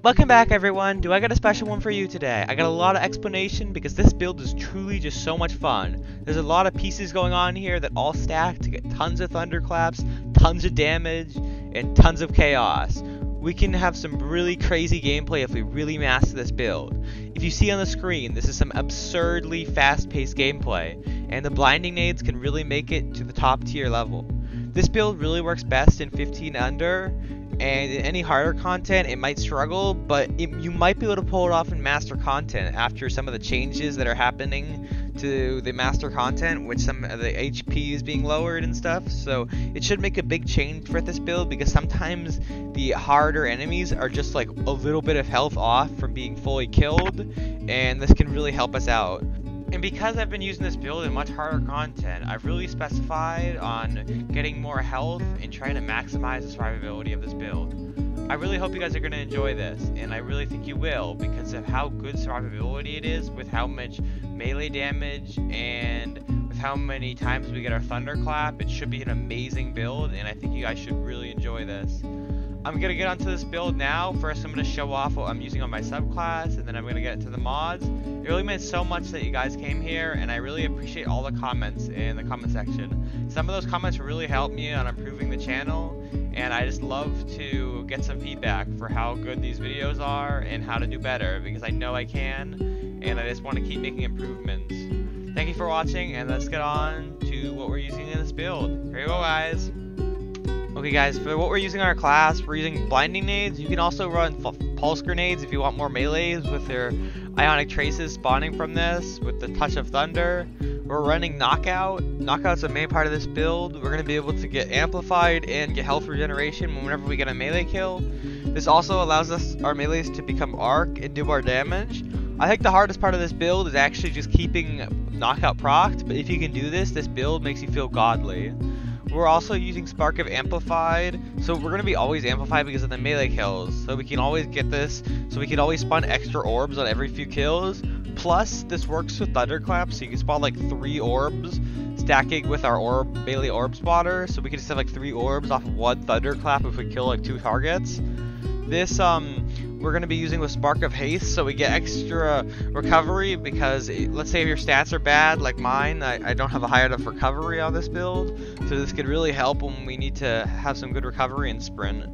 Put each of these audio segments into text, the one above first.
Welcome back everyone. Do I got a special one for you today? I got a lot of explanation because this build is truly just so much fun. There's a lot of pieces going on here that all stack to get tons of thunderclaps, tons of damage, and tons of chaos. We can have some really crazy gameplay if we really master this build. If you see on the screen, this is some absurdly fast-paced gameplay, and the blinding nades can really make it to the top tier level. This build really works best in 15 under, and in any harder content it might struggle, but you might be able to pull it off in master content after some of the changes that are happening to the master content, with some of the HP is being lowered and stuff. So it should make a big change for this build, because sometimes the harder enemies are just like a little bit of health off from being fully killed, and this can really help us out. And because I've been using this build in much harder content, I've really specified on getting more health and trying to maximize the survivability of this build. I really hope you guys are going to enjoy this, and I really think you will because of how good survivability it is, with how much melee damage and with how many times we get our thunderclap. It should be an amazing build, and I think you guys should really enjoy this. I'm going to get onto this build now. First I'm going to show off what I'm using on my subclass, and then I'm going to get into the mods. It really meant so much that you guys came here, and I really appreciate all the comments in the comment section. Some of those comments really helped me on improving the channel, and I just love to get some feedback for how good these videos are and how to do better, because I know I can, and I just want to keep making improvements. Thank you for watching, and let's get on to what we're using in this build. Here we go, guys. Okay guys, for what we're using in our class, we're using blinding nades. You can also run pulse grenades if you want more melees with their ionic traces spawning from this with the touch of thunder. We're running knockout. Knockout's the main part of this build. We're going to be able to get amplified and get health regeneration whenever we get a melee kill. This also allows our melees to become arc and do more damage. I think the hardest part of this build is actually just keeping knockout procced, but if you can do this, this build makes you feel godly. We're also using Spark of Amplified, so we're going to be always amplified because of the melee kills, so we can always get this, so we can always spawn extra orbs on every few kills. Plus, this works with Thunderclap, so you can spawn like 3 orbs, stacking with our melee orb spotter, so we can just have like 3 orbs off of 1 Thunderclap if we kill like 2 targets. This, we're going to be using with Spark of Haste, so we get extra recovery, because let's say if your stats are bad like mine, I don't have a high enough recovery on this build, so this could really help when we need to have some good recovery and sprint.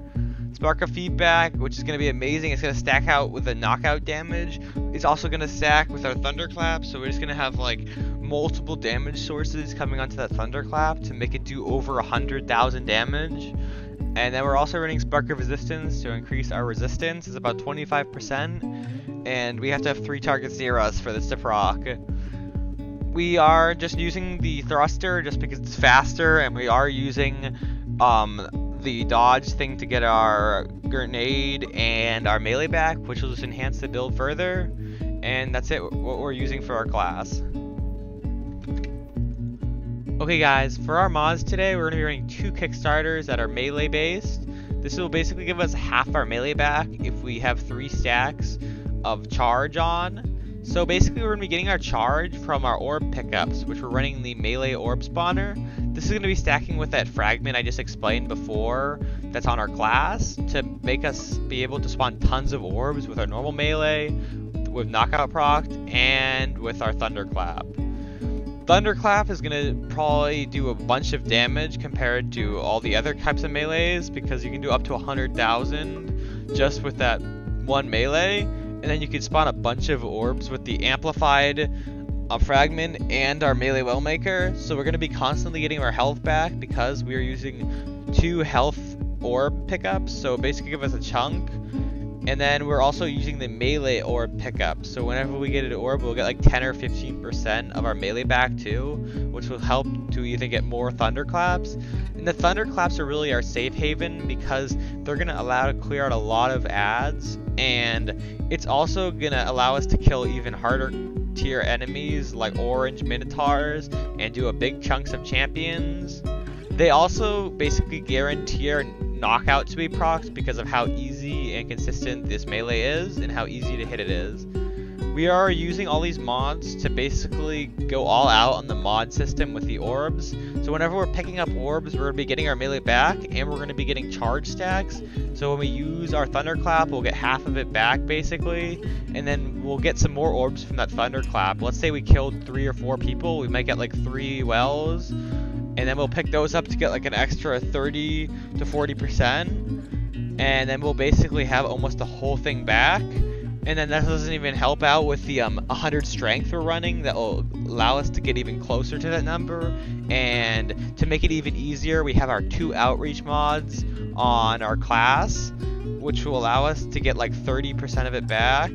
Spark of Feedback, which is going to be amazing. It's going to stack out with the knockout damage. It's also going to stack with our Thunderclap, so we're just going to have like multiple damage sources coming onto that Thunderclap to make it do over 100,000 damage. And then we're also running Spark of Resistance to increase our resistance. It's about 25%, and we have to have 3 targets near us for this to proc. We are just using the thruster just because it's faster, and we are using the dodge thing to get our grenade and our melee back, which will just enhance the build further. And that's it, what we're using for our class. Okay guys, for our mods today, we're going to be running 2 Kickstarters that are melee based. This will basically give us half our melee back if we have 3 stacks of charge on. So basically we're going to be getting our charge from our orb pickups, which we're running the melee orb spawner. This is going to be stacking with that fragment I just explained before that's on our class to make us be able to spawn tons of orbs with our normal melee, with knockout procced, and with our thunderclap. Thunderclap is going to probably do a bunch of damage compared to all the other types of melees, because you can do up to 100,000 just with that one melee, and then you can spawn a bunch of orbs with the amplified fragment and our melee wellmaker. So we're going to be constantly getting our health back because we are using 2 health orb pickups, so basically give us a chunk. And then we're also using the melee orb pickup, so whenever we get an orb, we'll get like 10 or 15% of our melee back too, which will help to either get more thunderclaps. And the thunderclaps are really our safe haven, because they're going to allow to clear out a lot of ads, and it's also going to allow us to kill even harder tier enemies like orange minotaurs and do a big chunks of champions. They also basically guarantee our knockout to be procs because of how easy and consistent this melee is and how easy to hit it is. We are using all these mods to basically go all out on the mod system with the orbs. So whenever we're picking up orbs, we're going to be getting our melee back, and we're going to be getting charge stacks. So when we use our thunderclap, we'll get half of it back basically, and then we'll get some more orbs from that thunderclap. Let's say we killed 3 or 4 people, we might get like 3 wells, and then we'll pick those up to get like an extra 30 to 40%, and then we'll basically have almost the whole thing back. And then that doesn't even help out with the 100 strength we're running that will allow us to get even closer to that number. And to make it even easier, we have our 2 outreach mods on our class, which will allow us to get like 30% of it back.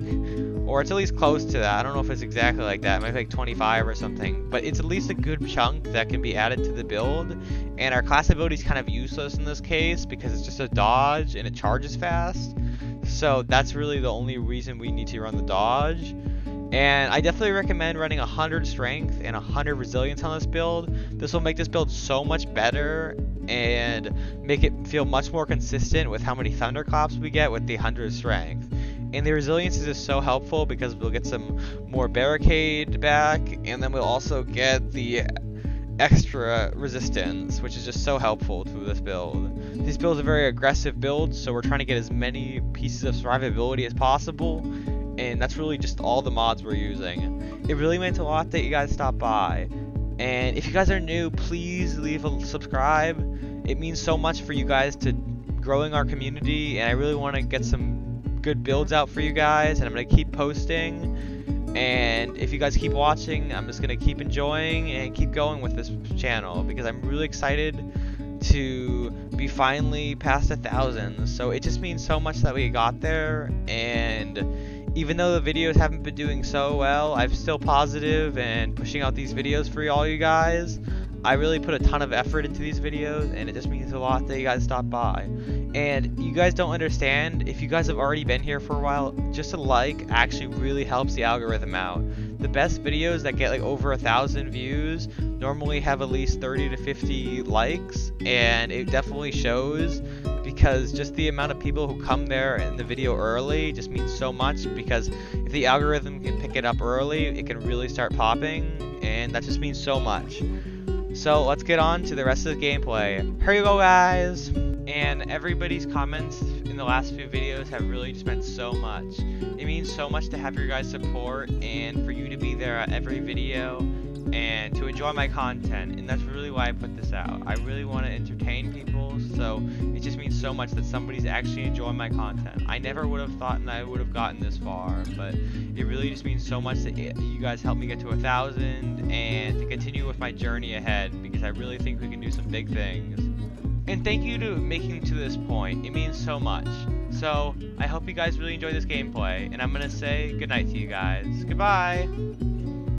Or it's at least close to that. I don't know if it's exactly like that. It might be like 25 or something. But it's at least a good chunk that can be added to the build. And our class ability is kind of useless in this case because it's just a dodge and it charges fast. So that's really the only reason we need to run the dodge. And I definitely recommend running 100 strength and 100 resilience on this build. This will make this build so much better and make it feel much more consistent with how many thunderclaps we get with the 100 strength. And the resilience is just so helpful because we'll get some more barricade back, and then we'll also get the extra resistance, which is just so helpful to this build. These builds are very aggressive builds, so we're trying to get as many pieces of survivability as possible, and that's really just all the mods we're using. It really meant a lot that you guys stopped by, and if you guys are new, please leave a subscribe. It means so much for you guys to growing our community, and I really want to get some good builds out for you guys, and I'm going to keep posting. And if you guys keep watching, I'm just going to keep enjoying and keep going with this channel because I'm really excited to be finally past 1,000. So it just means so much that we got there, and even though the videos haven't been doing so well, I'm still positive and pushing out these videos for all you guys. I really put a ton of effort into these videos, and it just means a lot that you guys stop by. And you guys don't understand, if you guys have already been here for a while, just a like actually really helps the algorithm out. The best videos that get like over 1,000 views normally have at least 30 to 50 likes, and it definitely shows because just the amount of people who come there in the video early just means so much, because if the algorithm can pick it up early, it can really start popping, and that just means so much. So let's get on to the rest of the gameplay. Here you go, guys! And everybody's comments in the last few videos have really just meant so much. It means so much to have your guys' support and for you to be there at every video and to enjoy my content, and that's really why I put this out. I really want to entertain people, so it just means so much that somebody's actually enjoying my content. I never would have thought that I would have gotten this far, but it really just means so much that you guys help me get to 1,000 and to continue with my journey ahead, because I really think we can do some big things. And thank you to making it to this point. It means so much. So I hope you guys really enjoy this gameplay, and I'm gonna say goodnight to you guys. Goodbye!